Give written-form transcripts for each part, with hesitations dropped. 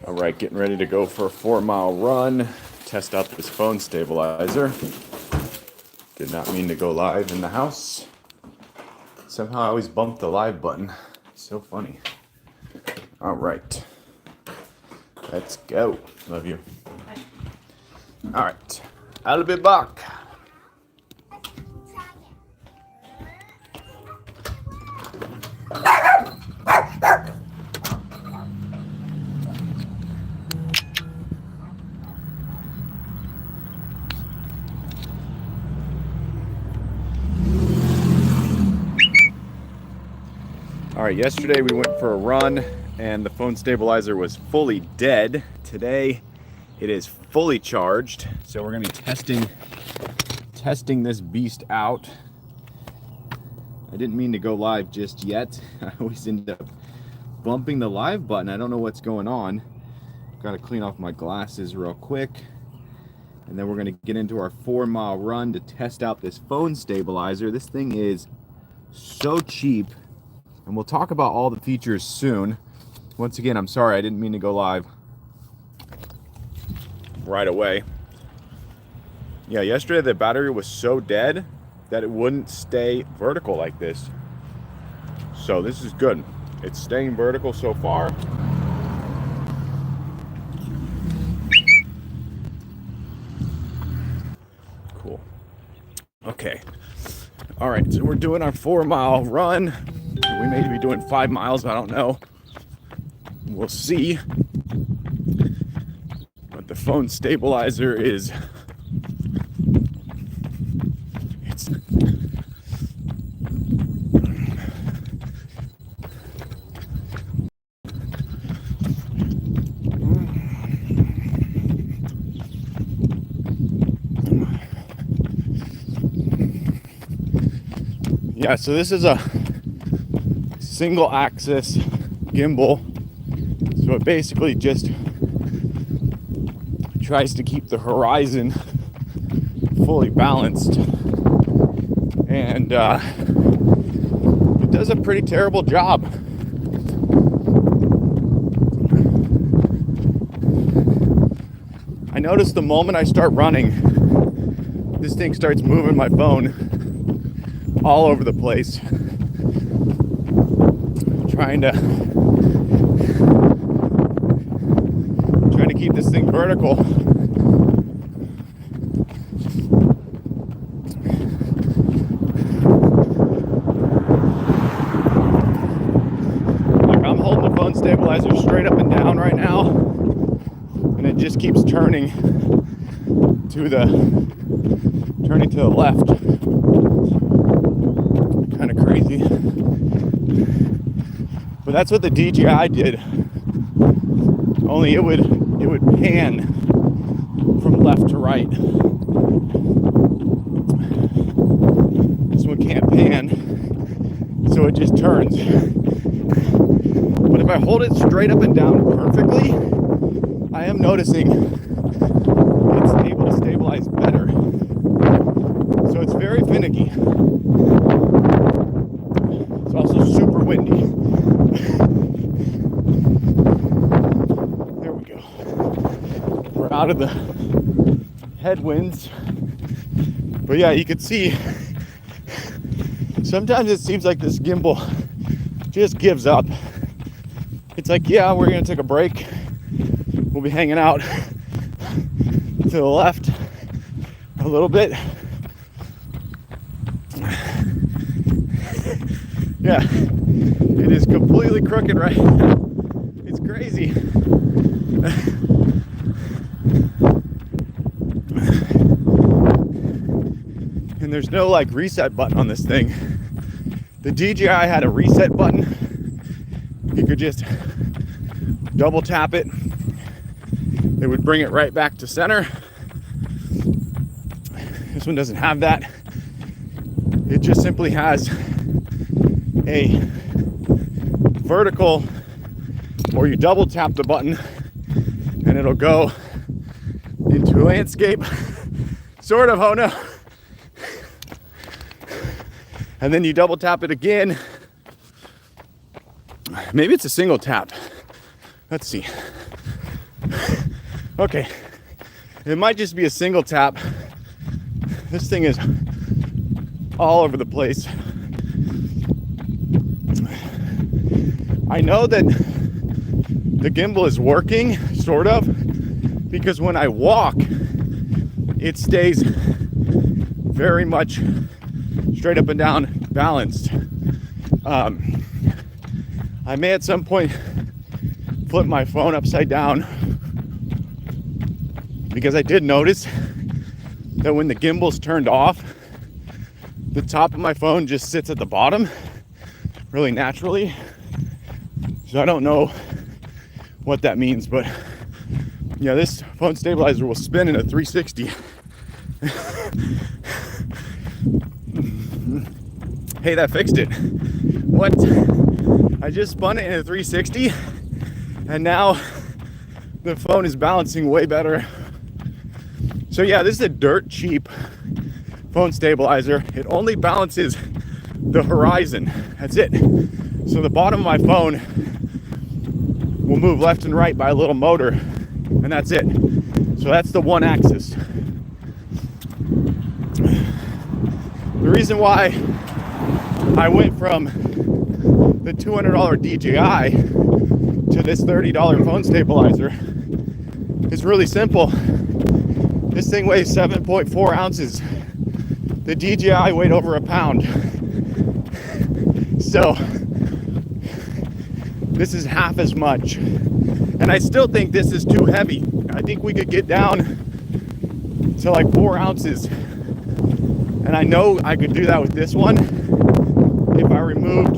All right, getting ready to go for a 4-mile run, test out this phone stabilizer. Did not mean to go live in the house. Somehow I always bump the live button. So funny. All right, let's go. Love you. All right, I'll be back. All right, yesterday we went for a run and the phone stabilizer was fully dead. Today it is fully charged. So we're gonna be testing this beast out. I didn't mean to go live just yet. I always end up bumping the live button. I don't know what's going on. Got to clean off my glasses real quick. And then we're gonna get into our 4-mile run to test out this phone stabilizer. This thing is so cheap. And we'll talk about all the features soon. Once again, I'm sorry, I didn't mean to go live right away. Yeah, yesterday the battery was so dead that it wouldn't stay vertical like this. So this is good. It's staying vertical so far. Cool. Okay. All right, so we're doing our 4-mile run. We may be doing 5 miles, I don't know. We'll see. But the phone stabilizer is... Yeah, so this is a single axis gimbal, so it basically just tries to keep the horizon fully balanced, and it does a pretty terrible job. I notice the moment I start running, this thing starts moving my phone all over the place, trying to keep this thing vertical. Like, I'm holding the phone stabilizer straight up and down right now, and it just keeps turning to the left. Kind of crazy. But that's what the DJI did. Only it would pan from left to right. This one can't pan, so it just turns. But if I hold it straight up and down perfectly, I am noticing it's able to stabilize better. So it's very finicky. It's also super windy. There we go. We're out of the headwinds. But yeah, you can see sometimes it seems like this gimbal just gives up. It's like, yeah, we're gonna take a break. We'll be hanging out to the left a little bit. Yeah, it is completely crooked right now. It's crazy. And there's no like reset button on this thing. The DJI had a reset button. You could just double tap it. It would bring it right back to center. This one doesn't have that. It just simply has a vertical, or you double tap the button and it'll go into landscape, sort of, oh no. And then you double tap it again. Maybe it's a single tap. Let's see. Okay, it might just be a single tap. This thing is all over the place. I know that the gimbal is working, sort of, because when I walk, it stays very much straight up and down balanced. I may at some point flip my phone upside down, because I did notice that when the gimbal's turned off, the top of my phone just sits at the bottom really naturally. So I don't know what that means, but yeah, this phone stabilizer will spin in a 360. Hey, that fixed it. What? I just spun it in a 360 and now the phone is balancing way better. So yeah, this is a dirt cheap phone stabilizer. It only balances the horizon. That's it. So the bottom of my phone will move left and right by a little motor, and that's it. So that's the one axis. The reason why I went from the $200 DJI to this $30 phone stabilizer is really simple. This thing weighs 7.4 ounces. The DJI weighed over a pound. So this is half as much. And I still think this is too heavy. I think we could get down to like 4 ounces. And I know I could do that with this one if I removed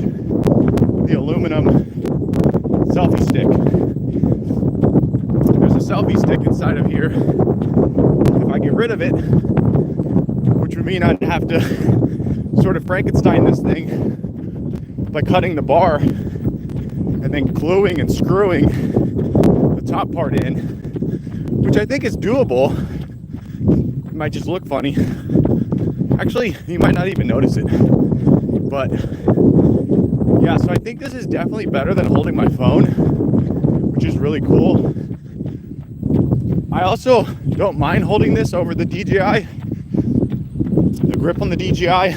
the aluminum selfie stick. There's a selfie stick inside of here. If I get rid of it, which would mean I'd have to sort of Frankenstein this thing by cutting the bar and then gluing and screwing the top part in, which I think is doable. It might just look funny. Actually, you might not even notice it. But yeah, so I think this is definitely better than holding my phone, which is really cool. I also don't mind holding this over the DJI. The grip on the DJI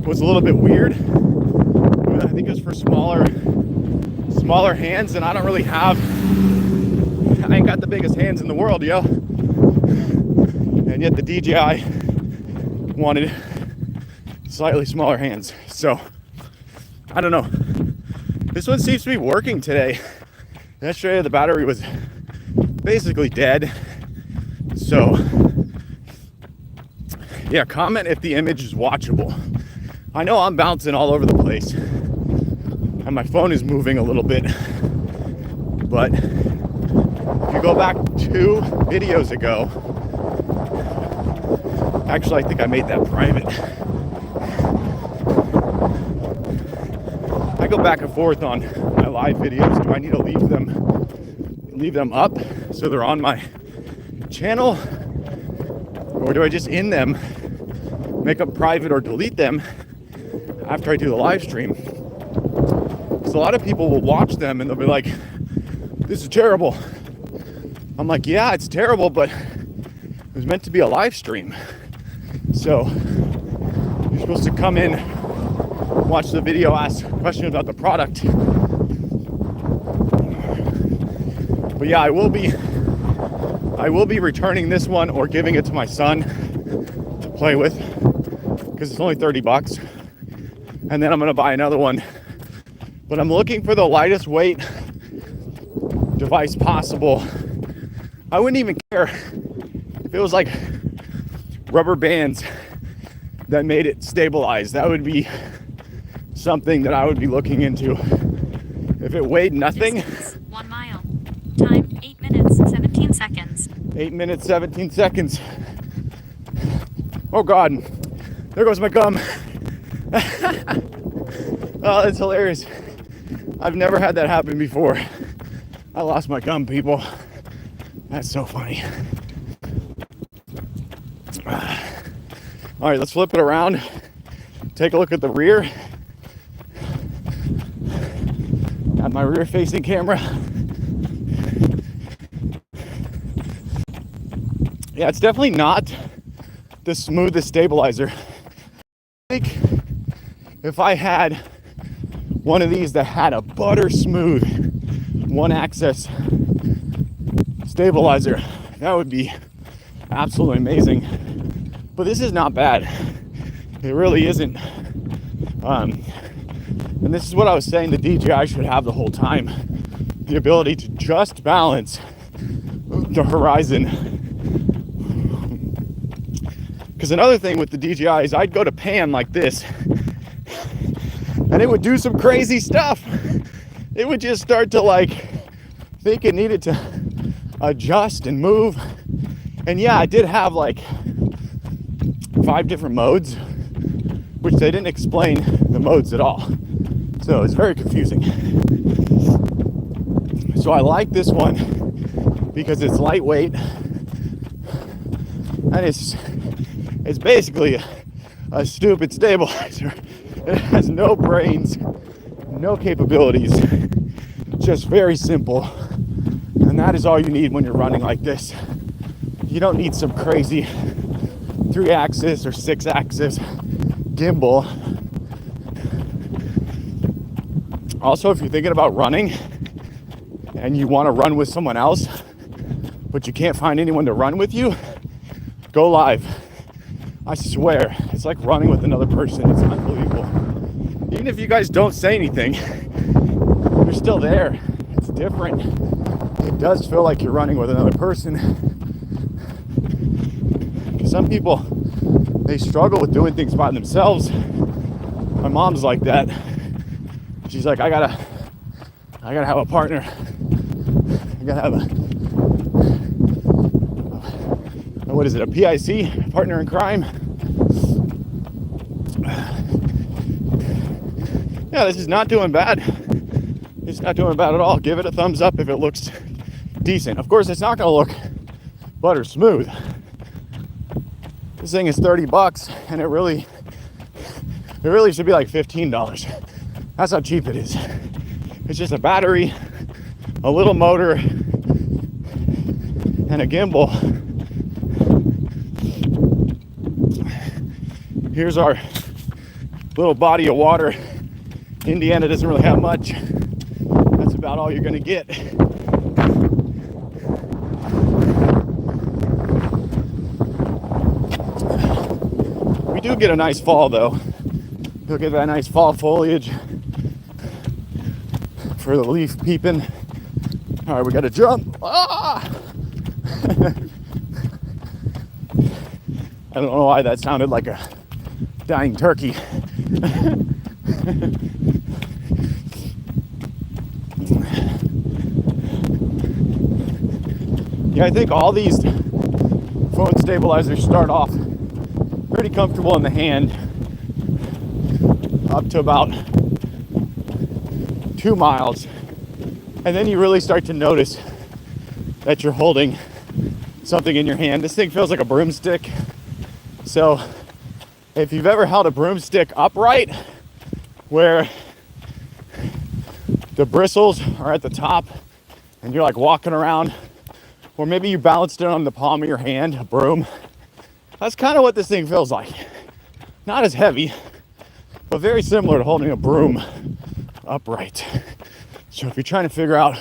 was a little bit weird. I think it was for smaller hands, and I don't really have, I ain't got the biggest hands in the world, yo. And yet the DJI wanted slightly smaller hands. So I don't know. This one seems to be working today. Yesterday the battery was basically dead. So yeah, comment if the image is watchable. I know I'm bouncing all over the place and my phone is moving a little bit, but if you go back 2 videos ago, actually I think I made that private. I go back and forth on my live videos. Do I need to leave them up so they're on my channel, or do I just end them, make them private, or delete them after I do the live stream? Because a lot of people will watch them and they'll be like, this is terrible. I'm like, yeah, it's terrible, but it was meant to be a live stream. So you're supposed to come in, watch the video, ask questions about the product. But yeah, I will be returning this one or giving it to my son to play with, because it's only $30. And then I'm gonna buy another one. But I'm looking for the lightest weight device possible. I wouldn't even care if it was like rubber bands that made it stabilized. That would be something that I would be looking into. If it weighed nothing. 1 mile. Time 8 minutes 17 seconds. 8 minutes 17 seconds. Oh God, there goes my gum. Oh, that's hilarious. I've never had that happen before. I lost my gum, people. That's so funny. All right, let's flip it around. Take a look at the rear. Got my rear facing camera. Yeah, it's definitely not the smoothest stabilizer. I think if I had one of these that had a butter smooth one axis stabilizer, that would be absolutely amazing. But this is not bad. It really isn't. And this is what I was saying the DJI should have the whole time. The ability to just balance the horizon. Because another thing with the DJI is I'd go to pan like this and it would do some crazy stuff. It would just start to like think it needed to adjust and move. And yeah, I did have like 5 different modes, which they didn't explain the modes at all. So it's very confusing. So I like this one because it's lightweight and it's basically a stupid stabilizer. It has no brains, no capabilities, just very simple. And that is all you need when you're running like this. You don't need some crazy 3-axis or 6-axis gimbal. Also, if you're thinking about running and you want to run with someone else, but you can't find anyone to run with you, go live. I swear, it's like running with another person. It's unbelievable. Even if you guys don't say anything, you're still there. It's different. It does feel like you're running with another person. Some people, they struggle with doing things by themselves. My mom's like that. She's like, I gotta have a partner. I gotta have what is it, a PIC, partner in crime? Yeah, this is not doing bad. It's not doing bad at all. Give it a thumbs up if it looks decent. Of course, it's not gonna look butter smooth. This thing is $30 and it really should be like $15. That's how cheap it is. It's just a battery, a little motor, and a gimbal. Here's our little body of water. Indiana doesn't really have much. That's about all you're gonna get. We do get a nice fall though. You'll get that nice fall foliage for the leaf peeping. All right, we gotta jump. Ah! I don't know why that sounded like a dying turkey. Yeah, I think all these phone stabilizers start off pretty comfortable in the hand up to about 2 miles. And then you really start to notice that you're holding something in your hand. This thing feels like a broomstick. So if you've ever held a broomstick upright where the bristles are at the top and you're like walking around, or maybe you balanced it on the palm of your hand, a broom, that's kind of what this thing feels like. Not as heavy, but very similar to holding a broom upright. So if you're trying to figure out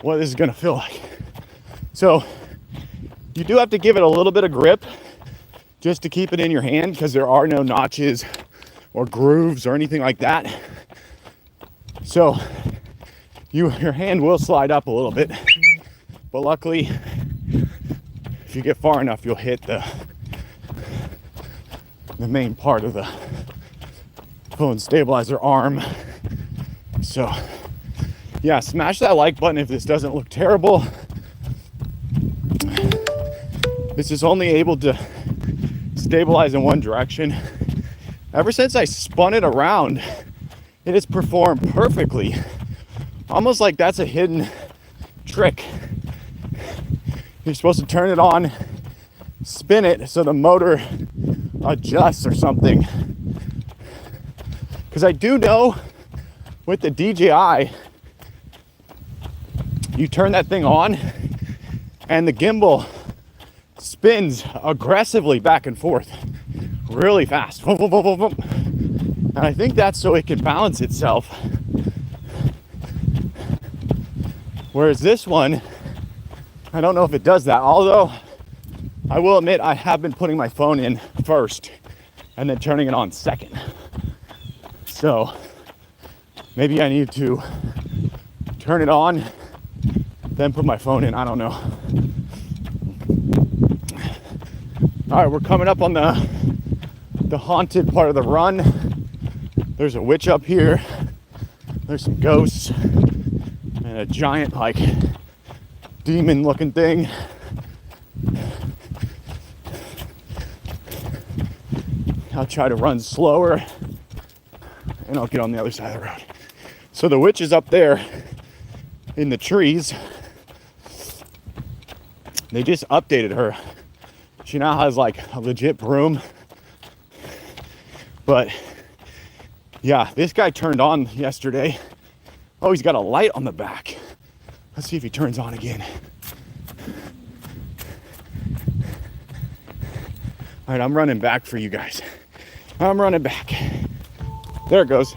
what this is gonna feel like. So you do have to give it a little bit of grip just to keep it in your hand because there are no notches or grooves or anything like that. So your hand will slide up a little bit, but luckily if you get far enough you'll hit the main part of the phone stabilizer arm. So yeah, smash that like button if this doesn't look terrible. This is only able to stabilize in one direction. Ever since I spun it around, it has performed perfectly. Almost like that's a hidden trick. You're supposed to turn it on, spin it so the motor adjusts or something. Because I do know with the DJI, you turn that thing on and the gimbal spins aggressively back and forth really fast. And I think that's so it can balance itself. Whereas this one, I don't know if it does that. Although I will admit I have been putting my phone in first and then turning it on second. So maybe I need to turn it on, then put my phone in. I don't know. All right, we're coming up on the haunted part of the run. There's a witch up here. There's some ghosts and a giant like demon looking thing. I'll try to run slower and I'll get on the other side of the road. So the witch is up there in the trees. They just updated her. She now has like a legit broom. But yeah, this guy turned on yesterday. Oh, he's got a light on the back. Let's see if he turns on again. All right, I'm running back for you guys. I'm running back. There it goes.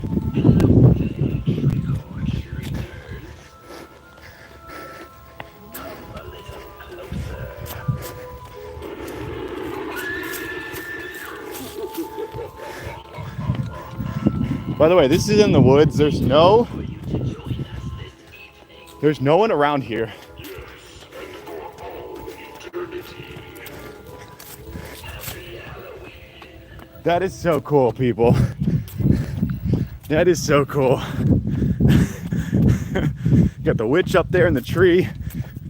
By the way, this is in the woods. There's no one around here. That is so cool, people. That is so cool. Got the witch up there in the tree.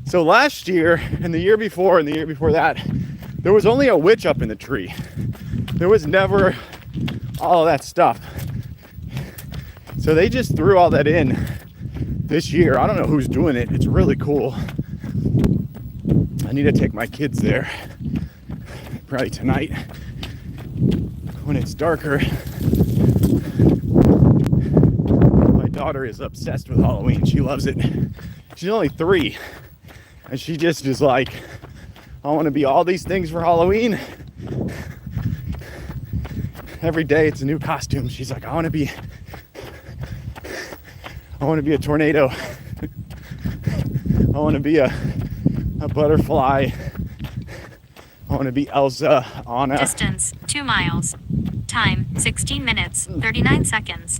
So last year, and the year before, and the year before that, there was only a witch up in the tree. There was never all of that stuff. So they just threw all that in this year. I don't know who's doing it. It's really cool. I need to take my kids there probably tonight when it's darker. My daughter is obsessed with Halloween. She loves it. She's only 3 and she just is like, I want to be all these things for Halloween. Every day it's a new costume. She's like, I want to be a tornado. I want to be a butterfly. I want to be Elsa, Anna. Distance 2 miles. Time 16 minutes 39 seconds.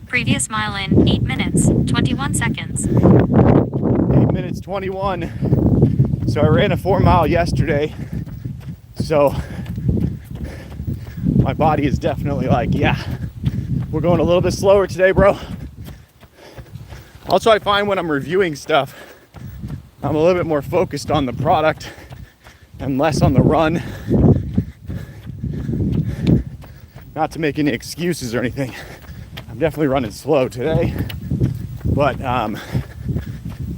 Previous mile in 8 minutes 21 seconds. 8 minutes 21. So I ran a 4 mile yesterday. So my body is definitely like, yeah, we're going a little bit slower today, bro. Also, I find when I'm reviewing stuff, I'm a little bit more focused on the product and less on the run. Not to make any excuses or anything. I'm definitely running slow today. But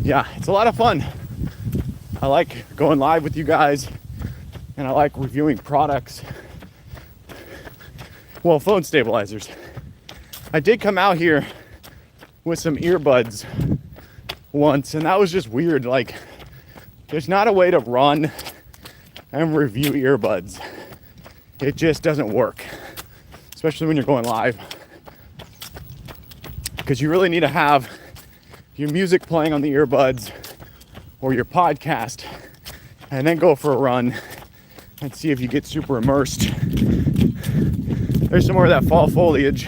yeah, it's a lot of fun. I like going live with you guys and I like reviewing products. Well, phone stabilizers. I did come out here with some earbuds once and that was just weird. Like, there's not a way to run and review earbuds. It just doesn't work, especially when you're going live, because you really need to have your music playing on the earbuds or your podcast and then go for a run and see if you get super immersed. There's some more of that fall foliage.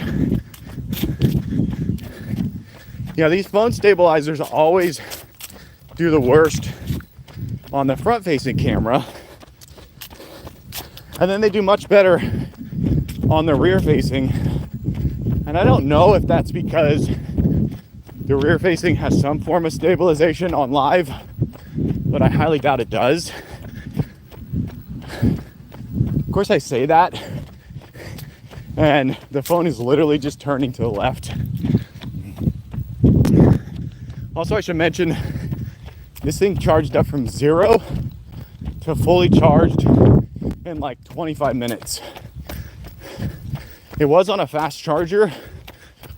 You know, these phone stabilizers always do the worst on the front-facing camera, and then they do much better on the rear-facing. And I don't know if that's because the rear-facing has some form of stabilization on live, but I highly doubt it does. Of course, I say that, and the phone is literally just turning to the left. Also, I should mention, this thing charged up from 0 to fully charged in like 25 minutes. It was on a fast charger.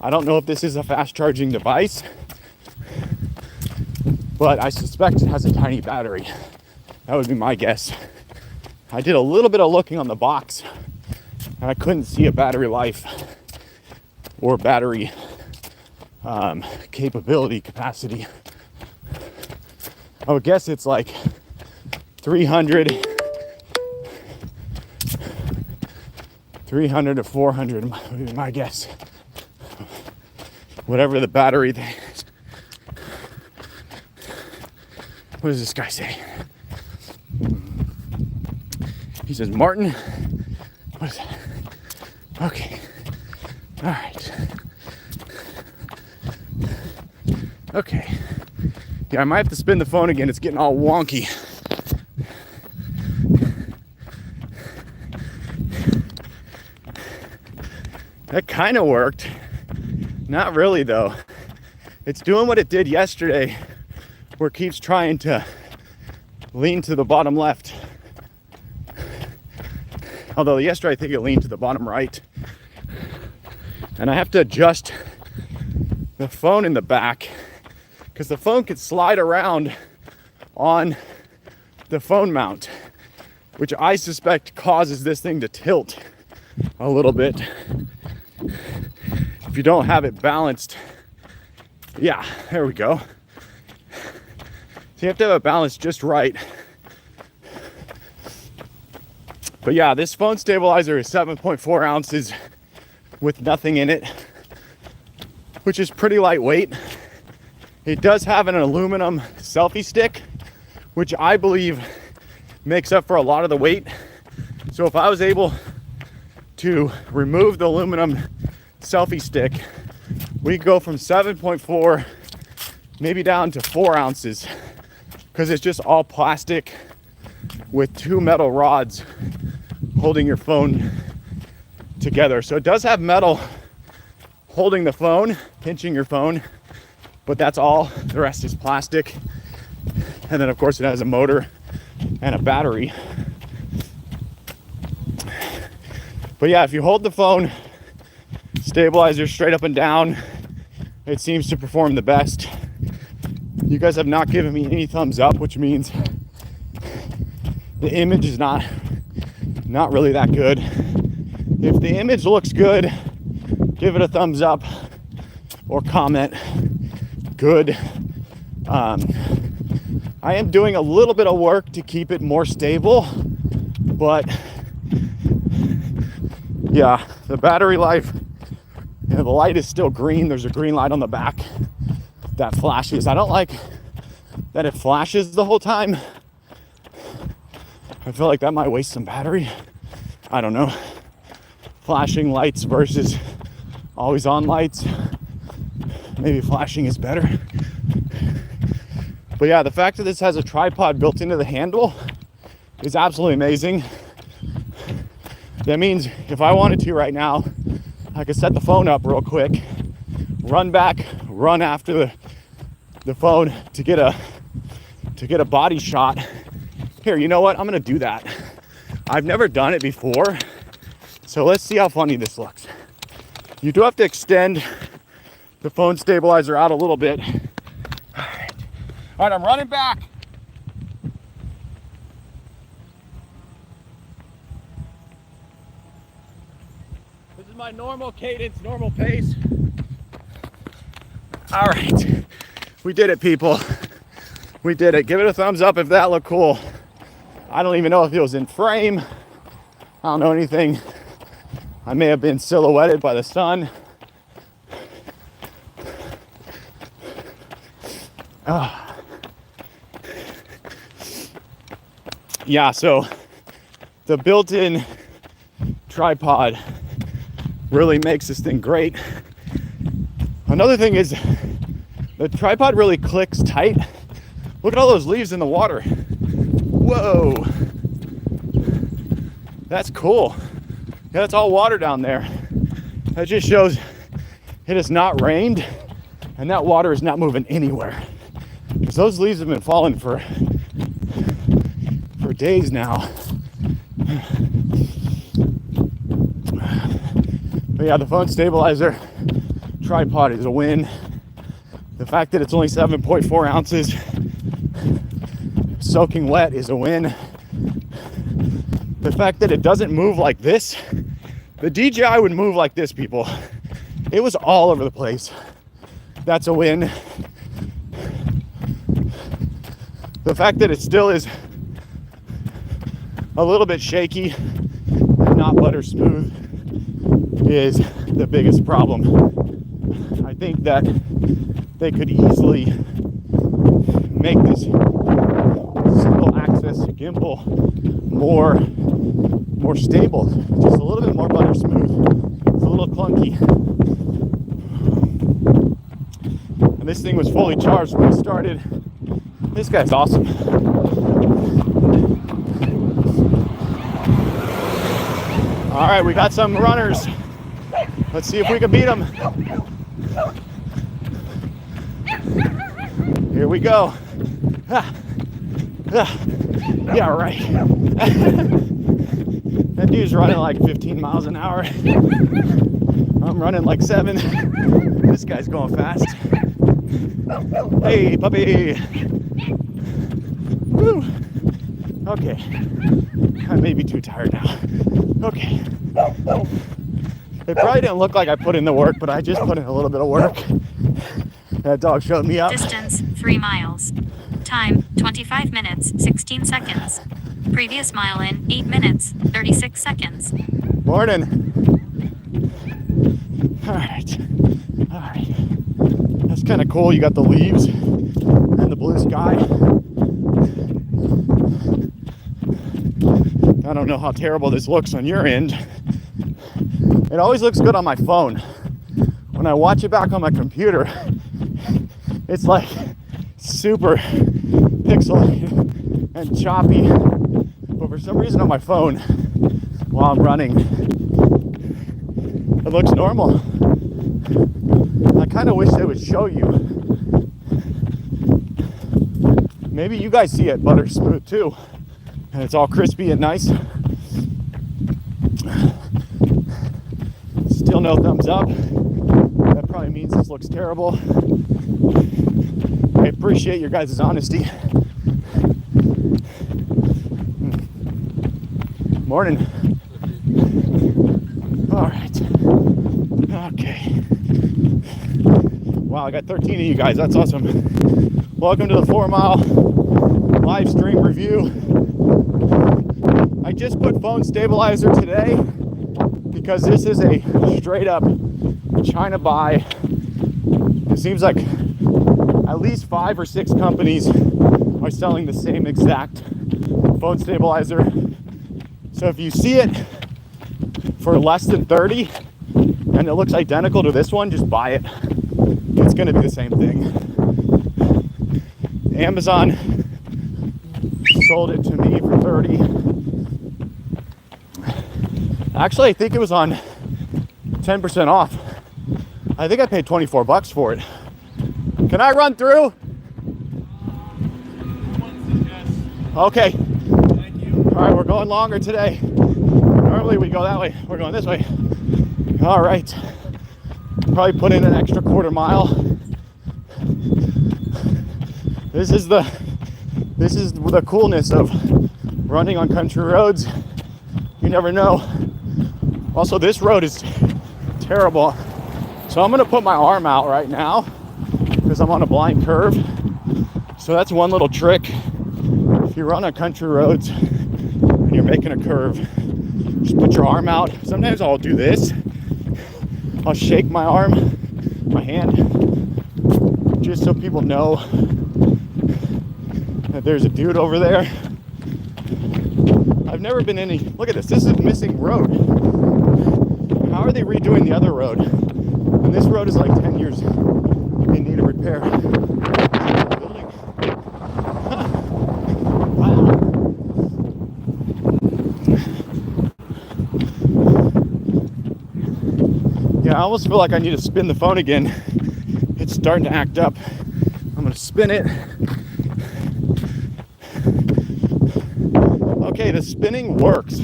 I don't know if this is a fast charging device, but I suspect it has a tiny battery. That would be my guess. I did a little bit of looking on the box and I couldn't see a battery life or battery capacity. I would guess it's like 300 to 400 would be my guess. Whatever the battery thing is. What does this guy say? He says, Martin. What is that? Okay. All right. Okay. Yeah, I might have to spin the phone again. It's getting all wonky. That kind of worked. Not really, though. It's doing what it did yesterday, where it keeps trying to lean to the bottom left. Although yesterday I think it leaned to the bottom right. And I have to adjust the phone in the back because the phone could slide around on the phone mount, which I suspect causes this thing to tilt a little bit if you don't have it balanced. Yeah, there we go. So you have to have it balanced just right. But yeah, this phone stabilizer is 7.4 ounces with nothing in it, which is pretty lightweight. It does have an aluminum selfie stick, which I believe makes up for a lot of the weight. So if I was able to remove the aluminum selfie stick, we could go from 7.4 maybe down to 4 ounces, because it's just all plastic with 2 metal rods holding your phone together. So it does have metal holding the phone, pinching your phone, but that's all. The rest is plastic. And then of course it has a motor and a battery. But yeah, if you hold the phone stabilizer straight up and down, it seems to perform the best. You guys have not given me any thumbs up, which means the image is not really that good. If the image looks good, give it a thumbs up or comment good. I am doing a little bit of work to keep it more stable, but yeah, the battery life, the light is still green. There's a green light on the back that flashes. I don't like that it flashes the whole time. I feel like that might waste some battery. I don't know. Flashing lights versus always on lights. Maybe flashing is better. But yeah, the fact that this has a tripod built into the handle is absolutely amazing. That means if I wanted to right now, I could set the phone up real quick, run back, run after the phone to get a body shot. Here, you know what? I'm gonna do that. I've never done it before, so let's see how funny this looks. You do have to extend the phone stabilizer out a little bit. All right, I'm running back. This is my normal cadence, normal pace. All right, we did it, people. We did it. Give it a thumbs up if that looked cool. I don't even know if it was in frame. I don't know anything. I may have been silhouetted by the sun. Yeah, so the built-in tripod really makes this thing great. Another thing is the tripod really clicks tight. Look at all those leaves in the water. Whoa, that's cool. Yeah, that's all water down there. That just shows it has not rained and that water is not moving anywhere, because those leaves have been falling for days now. But yeah, the phone stabilizer tripod is a win. The fact that it's only 7.4 ounces soaking wet is a win. The fact that it doesn't move like this, the DJI would move like this, people. It was all over the place. That's a win. The fact that it still is a little bit shaky and not butter smooth is the biggest problem. I think that they could easily make this single axis gimbal more stable, just a little bit more butter smooth. It's a little clunky. And this thing was fully charged when I started. This guy's awesome. All right, we got some runners. Let's see if we can beat them. Here we go. Yeah, right. That dude's running like 15 miles an hour. I'm running like 7. This guy's going fast. Hey, puppy. Woo. Okay. I may be too tired now. Okay. It probably didn't look like I put in the work, but I just put in a little bit of work. That dog showed me up. Distance 3 miles. Time 25 minutes 16 seconds. Previous mile in 8 minutes 36 seconds. Morning. All right. That's kind of cool. You got the leaves and the blue sky. I don't know how terrible this looks on your end. It always looks good on my phone. When I watch it back on my computer, it's like super pixelated and choppy. But for some reason on my phone, while I'm running, it looks normal. I kind of wish they would show you. Maybe you guys see it butter smooth too, and it's all crispy and nice. Still no thumbs up. That probably means this looks terrible. I appreciate your guys' honesty. Morning. All right. Okay. Wow, I got 13 of you guys. That's awesome. Welcome to the 4 mile live stream review. I just put phone stabilizer today because this is a straight up China buy. It seems like at least 5 or 6 companies are selling the same exact phone stabilizer. So if you see it for less than 30 and it looks identical to this one, just buy it. It's gonna be the same thing. Amazon sold it to me for 30. Actually, I think it was on 10% off. I think I paid 24 bucks for it. Can I run through? Okay. Thank you. All right, we're going longer today. Normally we go that way. We're going this way. All right. Probably put in an extra quarter mile. This is the coolness of running on country roads. You never know. Also, this road is terrible. So I'm gonna put my arm out right now because I'm on a blind curve. So that's one little trick. If you run on country roads and you're making a curve, just put your arm out. Sometimes I'll do this. I'll shake my arm, my hand, just so people know that there's a dude over there. I've never been any, look at this, this is a missing road. How are they redoing the other road? And this road is like 10 years in need of repair. Building. Wow. Yeah, I almost feel like I need to spin the phone again. It's starting to act up. I'm gonna spin it. Okay, the spinning works.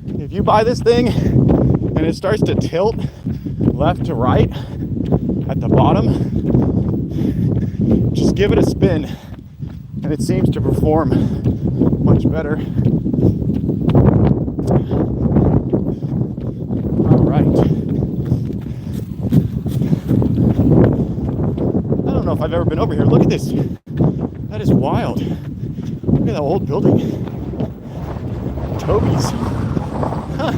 If you buy this thing and it starts to tilt left to right at the bottom, just give it a spin and it seems to perform much better. All right. I don't know if I've ever been over here. Look at this. That is wild. Look at that old building. Toby's. Huh.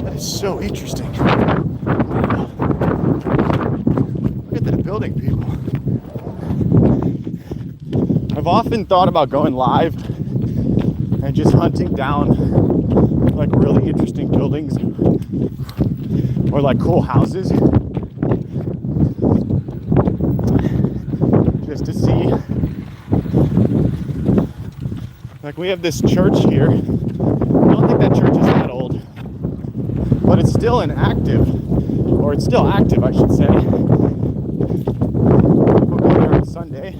That is so interesting. Wow. Look at that building, people. I've often thought about going live and just hunting down like really interesting buildings or like cool houses just to see. Like we have this church here. I don't think that church is that old, but it's still active, I should say. We'll go there on Sunday.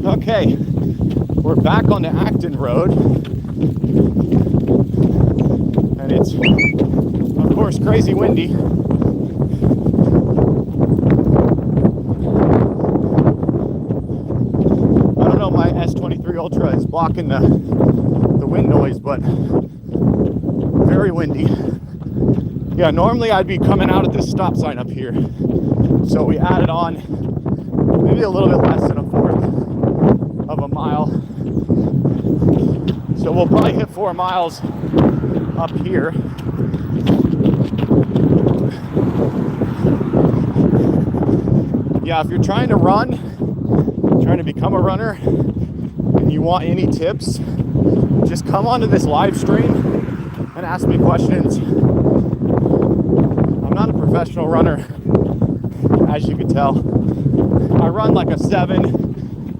Okay, we're back on the Acton Road, and it's, of course, crazy windy. I don't know, my S23 Ultra is blocking the wind noise, but very windy. Yeah, normally I'd be coming out at this stop sign up here, so we added on maybe a little bit less than a fourth of a mile. So we'll probably hit 4 miles up here. Yeah, if you're trying to run, trying to become a runner, and you want any tips, just come onto this live stream and ask me questions. I'm not a professional runner, as you can tell. I run like a 7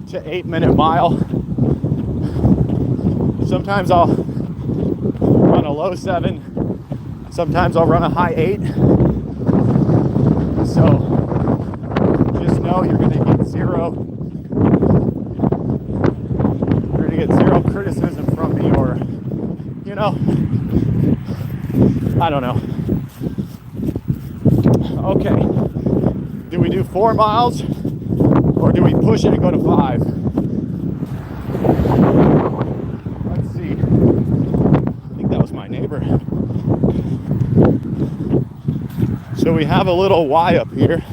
to 8 minute mile. Sometimes I'll run a low 7. Sometimes I'll run a high 8. So just know you're gonna get zero criticism from me, or, you know, I don't know. Okay, do we do 4 miles or do we push it and go to 5? Let's see. I think that was my neighbor. So we have a little Y up here.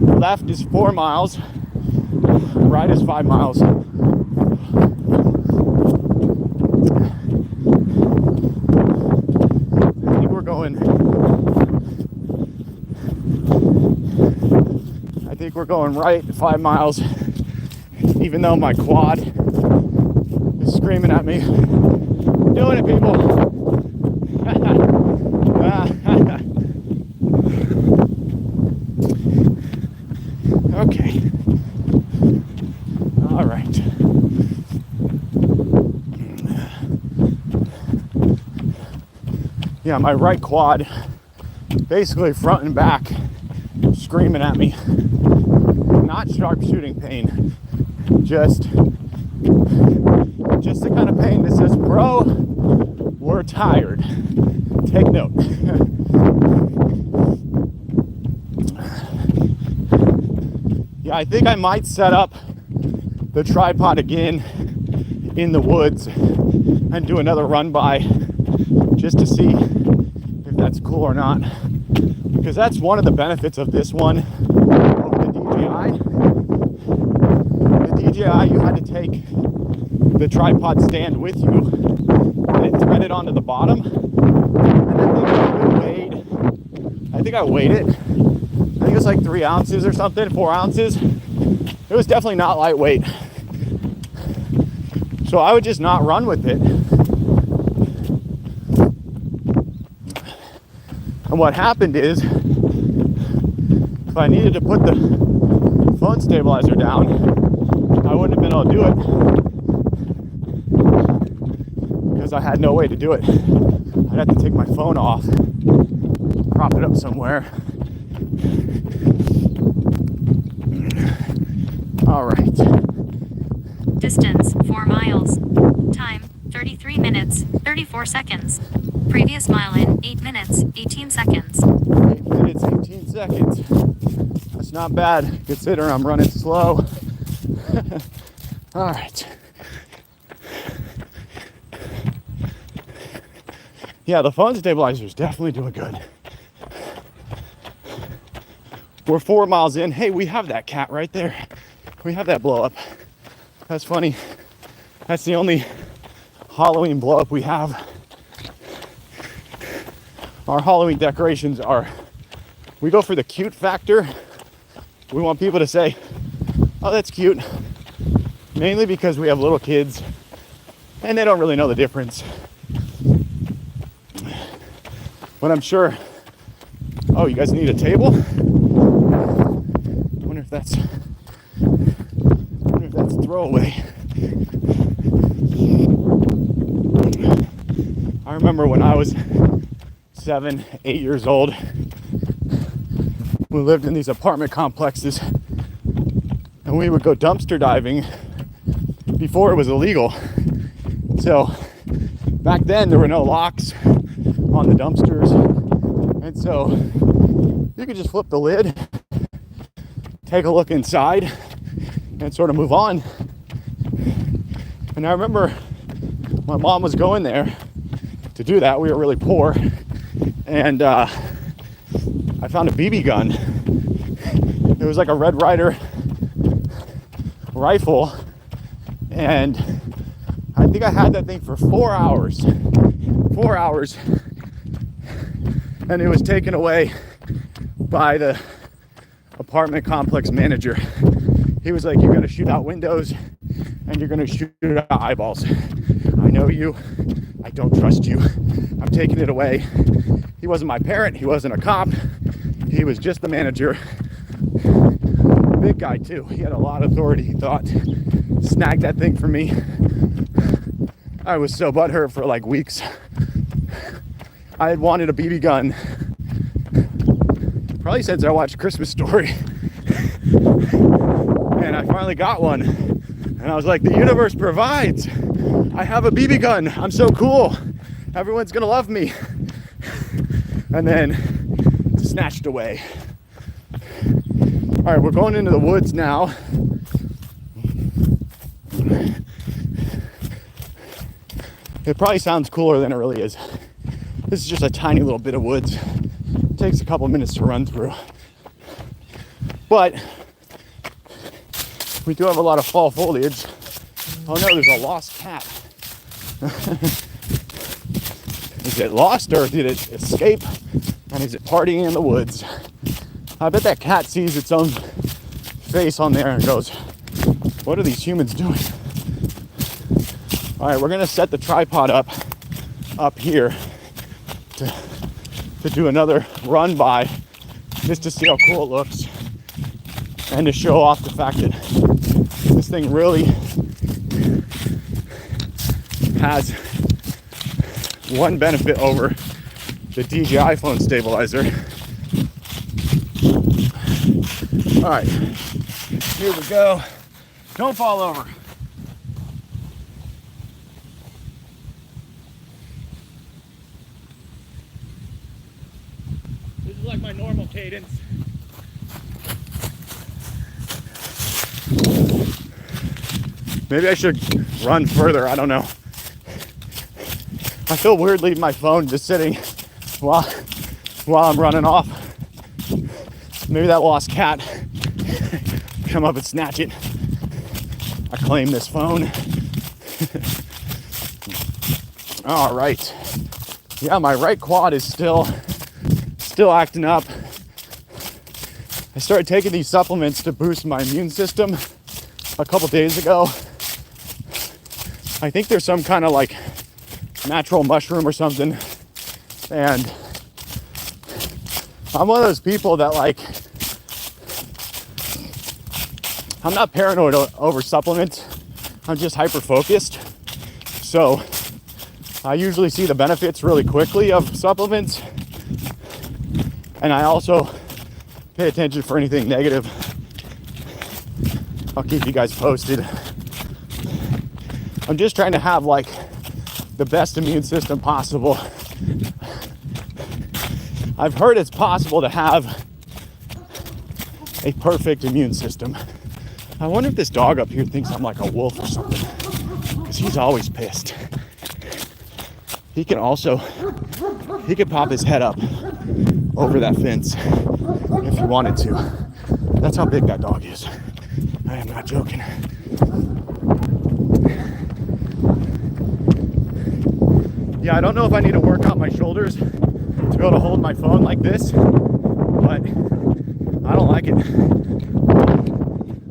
Left is 4 miles, right is 5 miles. I think we're going right 5 miles, even though my quad is screaming at me. Doing it, people. Okay. All right. Yeah, my right quad, basically front and back, screaming at me. Not sharpshooting pain, just the kind of pain that says, bro, we're tired. Take note. Yeah, I think I might set up the tripod again in the woods and do another run by just to see if that's cool or not. Because that's one of the benefits of this one over the DJI. The DJI, you had to take the tripod stand with you and it threaded onto the bottom. And that thing weighed, I think I weighed it. I think it was like 3 ounces or something, 4 ounces. It was definitely not lightweight. So I would just not run with it. And what happened is, if I needed to put the phone stabilizer down, I wouldn't have been able to do it because I had no way to do it. I'd have to take my phone off, prop it up somewhere. All right. Distance 4 miles. Time 33 minutes 34 seconds. Previous mile in 8 minutes 18 seconds. 8 minutes 18 seconds. That's not bad considering I'm running slow. All right. Yeah, the phone stabilizer is definitely doing good. We're 4 miles in. Hey, we have that cat right there. We have that blow up. That's funny. That's the only Halloween blow up we have. Our Halloween decorations are, we go for the cute factor. We want people to say, oh, that's cute. Mainly because we have little kids and they don't really know the difference. But I'm sure, oh, you guys need a table? I wonder if that's throwaway. I remember when I was 7, 8 years old, we lived in these apartment complexes and we would go dumpster diving before it was illegal. So back then there were no locks on the dumpsters, and so you could just flip the lid, take a look inside, and sort of move on. And I remember my mom was going there to do that. We were really poor, and I found a BB gun. It was like a Red Ryder rifle, and I think I had that thing for 4 hours. 4 hours. And it was taken away by the apartment complex manager. He was like, you're gonna shoot out windows and you're gonna shoot out eyeballs. I know you, I don't trust you. I'm taking it away. He wasn't my parent, he wasn't a cop. He was just the manager. Big guy too. He had a lot of authority, he thought. Snagged that thing for me. I was so butthurt for like weeks. I had wanted a BB gun probably since I watched Christmas Story. And I finally got one. And I was like, the universe provides. I have a BB gun. I'm so cool. Everyone's gonna love me. And then snatched away. All right, we're going into the woods now. It probably sounds cooler than it really is. This is just a tiny little bit of woods. It takes a couple minutes to run through. But we do have a lot of fall foliage. Oh no, there's a lost cat. Is it lost or did it escape? And is it partying in the woods? I bet that cat sees its own face on there and goes, what are these humans doing? All right, we're gonna set the tripod up here to do another run by, just to see how cool it looks and to show off the fact that this thing really has one benefit over the DJI phone stabilizer. All right, here we go. Don't fall over. This is like my normal cadence. Maybe I should run further, I don't know. I feel weird leaving my phone just sitting while I'm running off. Maybe that lost cat come up and snatch it. I claim this phone. All right. Yeah, my right quad is still acting up. I started taking these supplements to boost my immune system a couple days ago. I think there's some kind of like natural mushroom or something. And I'm one of those people that like, I'm not paranoid over supplements. I'm just hyper focused. So I usually see the benefits really quickly of supplements. And I also pay attention for anything negative. I'll keep you guys posted. I'm just trying to have like the best immune system possible. I've heard it's possible to have a perfect immune system. I wonder if this dog up here thinks I'm like a wolf or something, because he's always pissed. He could pop his head up over that fence if he wanted to. That's how big that dog is. I am not joking. Yeah, I don't know if I need to work out my shoulders to be able to hold my phone like this, but I don't like it.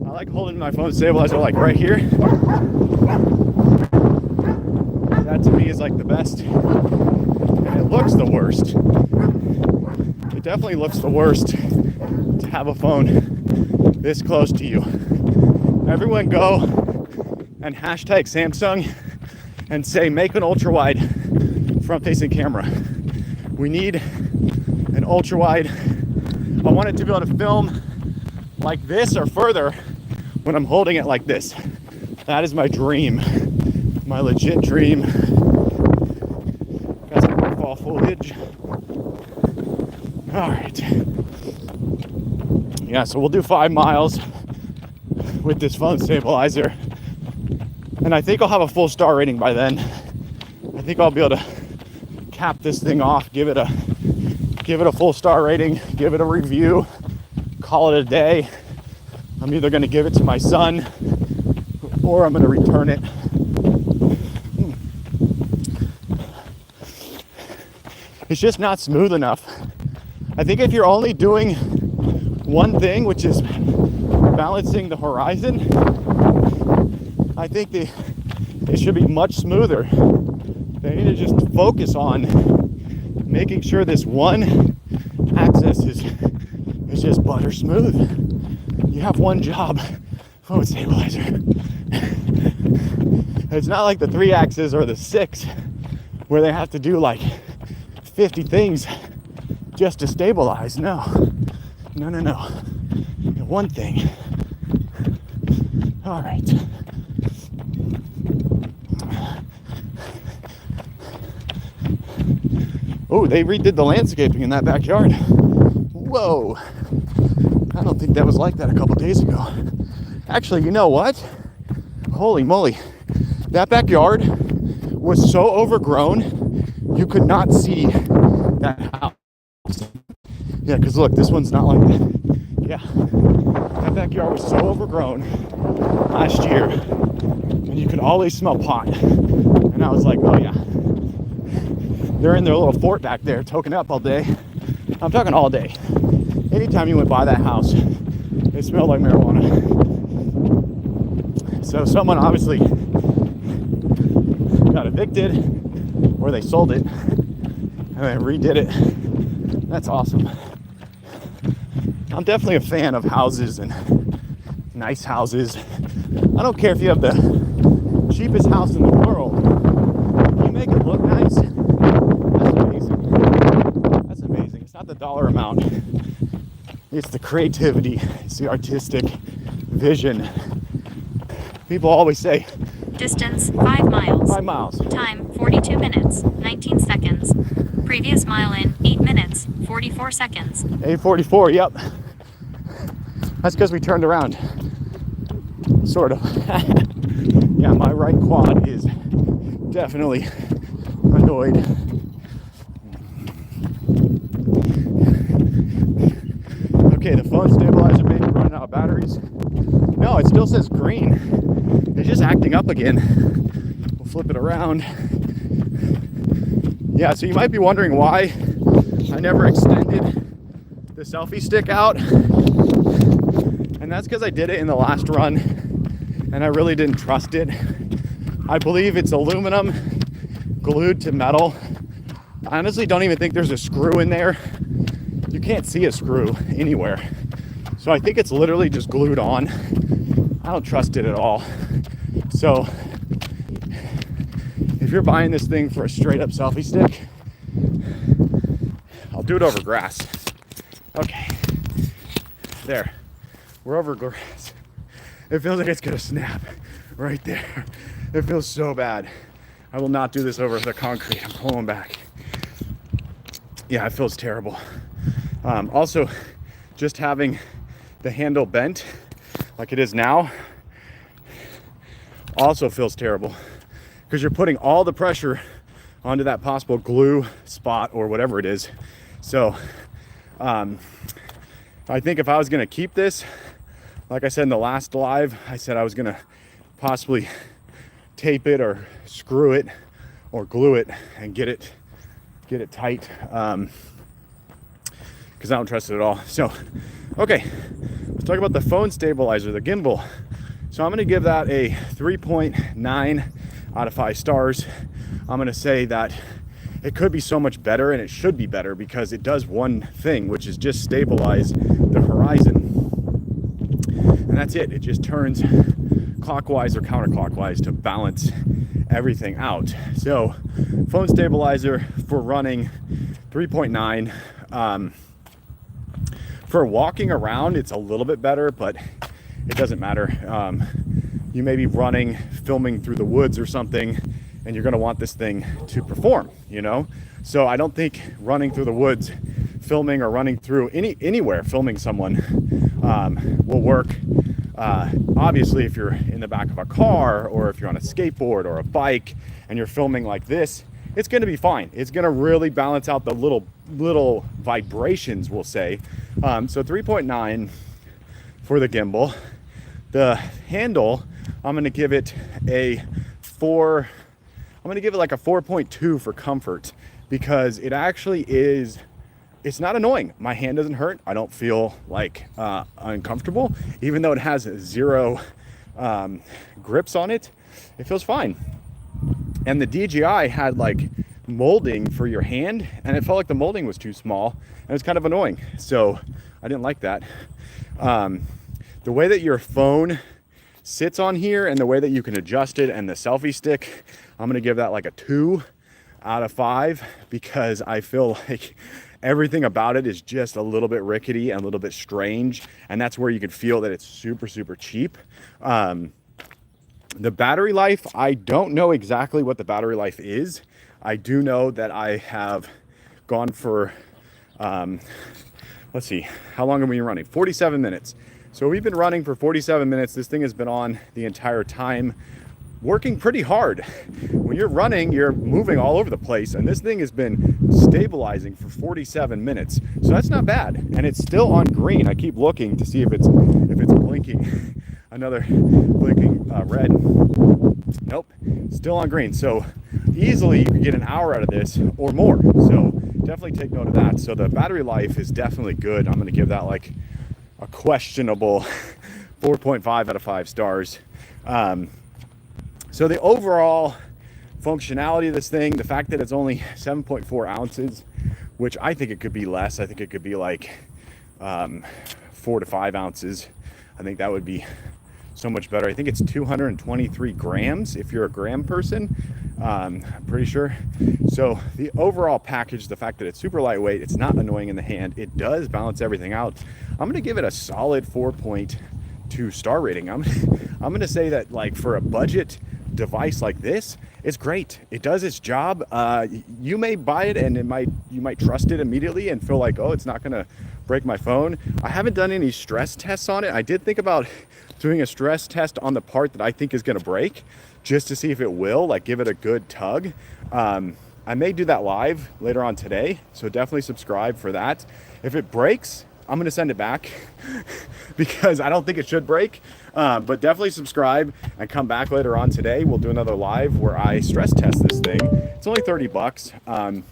I like holding my phone stabilizer like right here. That to me is like the best. And it looks the worst. It definitely looks the worst to have a phone this close to you. Everyone go and hashtag Samsung and say make an ultra wide front facing camera. We need an ultra wide. I want it to be able to film like this or further when I'm holding it like this. That is my dream, my legit dream. Got some more fall foliage. All right. Yeah, so we'll do 5 miles with this phone stabilizer. And I think I'll have a full star rating by then. I think I'll be able to cap this thing off, give it a full star rating, give it a review, call it a day. I'm either going to give it to my son or I'm going to return it. It's just not smooth enough. I think if you're only doing one thing, which is balancing the horizon, I think it should be much smoother. They need to just focus on making sure this one axis is just butter smooth. You have one job, phone stabilizer. It's not like the 3 axis or the 6 where they have to do like 50 things just to stabilize. No. One thing. All right. Oh, they redid the landscaping in that backyard. Whoa. I don't think that was like that a couple days ago. Actually, you know what? Holy moly. That backyard was so overgrown, you could not see that house. Yeah, because look, this one's not like that. Yeah. That backyard was so overgrown last year, and you could always smell pot. And I was like, oh yeah. They're in their little fort back there, toking up all day. I'm talking all day. Anytime you went by that house, it smelled like marijuana. So someone obviously got evicted, or they sold it, and they redid it. That's awesome. I'm definitely a fan of houses and nice houses. I don't care if you have the cheapest house in the world. If you make it look nice, that's amazing. That's amazing. It's not the dollar amount. It's the creativity. It's the artistic vision. People always say, distance 5 miles. 5 miles. Time 42 minutes, 19 seconds. Previous mile in 8 minutes, 44 seconds. 8:44, yep. That's because we turned around. Sort of. Yeah, my right quad is definitely annoyed. Okay, the phone stabilizer may be running out of batteries. No, it still says green. It's just acting up again. We'll flip it around. Yeah, so you might be wondering why I never extended the selfie stick out. And that's because I did it in the last run and I really didn't trust it. I believe it's aluminum glued to metal. I honestly don't even think there's a screw in there. You can't see a screw anywhere. So I think it's literally just glued on. I don't trust it at all. So if you're buying this thing for a straight up selfie stick, I'll do it over grass. Okay, there, we're over grass. It feels like it's gonna snap right there. It feels so bad. I will not do this over the concrete. I'm pulling back. Yeah, it feels terrible. Also, just having the handle bent, like it is now, also feels terrible because you're putting all the pressure onto that possible glue spot or whatever it is. So I think if I was gonna keep this, like I said in the last live, I said I was gonna possibly tape it or screw it or glue it and get it tight, because I don't trust it at all. So, okay, let's talk about the phone stabilizer, the gimbal. So I'm gonna give that a 3.9 out of 5 stars. I'm gonna say that it could be so much better, and it should be better because it does one thing, which is just stabilize the horizon. And that's it. It just turns clockwise or counterclockwise to balance everything out. So phone stabilizer for running, 3.9. For walking around, it's a little bit better, but it doesn't matter. You may be running, filming through the woods or something, and you're gonna want this thing to perform, you know? So I don't think running through the woods, filming, or running through anywhere, filming someone will work. Obviously, if you're in the back of a car, or if you're on a skateboard or a bike and you're filming like this, it's gonna be fine. It's gonna really balance out the little vibrations, we'll say. So 3.9 for the gimbal. The handle, I'm gonna give it a 4. I'm gonna give it like a 4.2 for comfort, because it actually is, it's not annoying. My hand doesn't hurt. I don't feel like uncomfortable, even though it has 0 grips on it. It feels fine. And the DJI had like molding for your hand, and it felt like the molding was too small, and it was kind of annoying. So I didn't like that. The way that your phone sits on here and the way that you can adjust it, and the selfie stick, I'm gonna give that like a 2 out of 5, because I feel like everything about it is just a little bit rickety and a little bit strange, and that's where you can feel that it's super, super cheap. The battery life, I don't know exactly what the battery life is. I do know that I have gone for, let's see, how long have we been running? 47 minutes. So we've been running for 47 minutes. This thing has been on the entire time, working pretty hard. When you're running, you're moving all over the place, and this thing has been stabilizing for 47 minutes. So that's not bad, and it's still on green. I keep looking to see if it's blinking. Another blinking red. Nope, still on green. So easily you can get an hour out of this or more. So definitely take note of that. So the battery life is definitely good. I'm going to give that like a questionable 4.5 out of 5 stars. So the overall functionality of this thing, the fact that it's only 7.4 ounces, which I think it could be less. I think it could be like 4 to 5 ounces. I think that would be so much better. I think it's 223 grams if you're a gram person. I'm pretty sure. So the overall package, the fact that it's super lightweight, it's not annoying in the hand, it does balance everything out. I'm gonna give it a solid 4.2 star rating. I'm gonna say that, like, for a budget device like this, it's great. It does its job. You may buy it and you might trust it immediately and feel like, oh, it's not gonna break my phone. I haven't done any stress tests on it. I did think about doing a stress test on the part that I think is gonna break, just to see if it will, like, give it a good tug. I may do that live later on today, so definitely subscribe for that. If it breaks, I'm gonna send it back because I don't think it should break, but definitely subscribe and come back later on today. We'll do another live where I stress test this thing. It's only 30 bucks.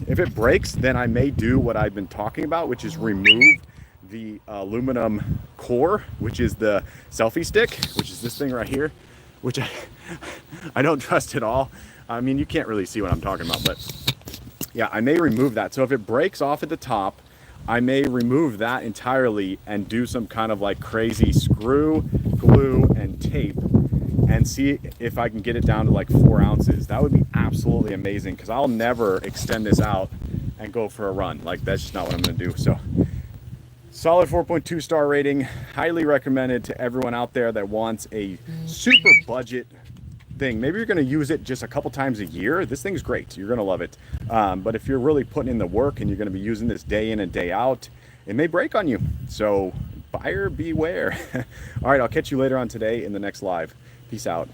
If it breaks, then I may do what I've been talking about, which is remove the aluminum core, which is the selfie stick, which is this thing right here, which I don't trust at all. I mean, you can't really see what I'm talking about, but yeah, I may remove that. So if it breaks off at the top, I may remove that entirely and do some kind of like crazy screw, glue, and tape, and see if I can get it down to like 4 ounces. That would be absolutely amazing, because I'll never extend this out and go for a run. Like, that's just not what I'm gonna do. So solid 4.2 star rating, highly recommended to everyone out there that wants a super budget thing. Maybe you're going to use it just a couple times a year. This thing's great. You're going to love it. But if you're really putting in the work and you're going to be using this day in and day out, it may break on you. So buyer beware. All right, I'll catch you later on today in the next live. Peace out.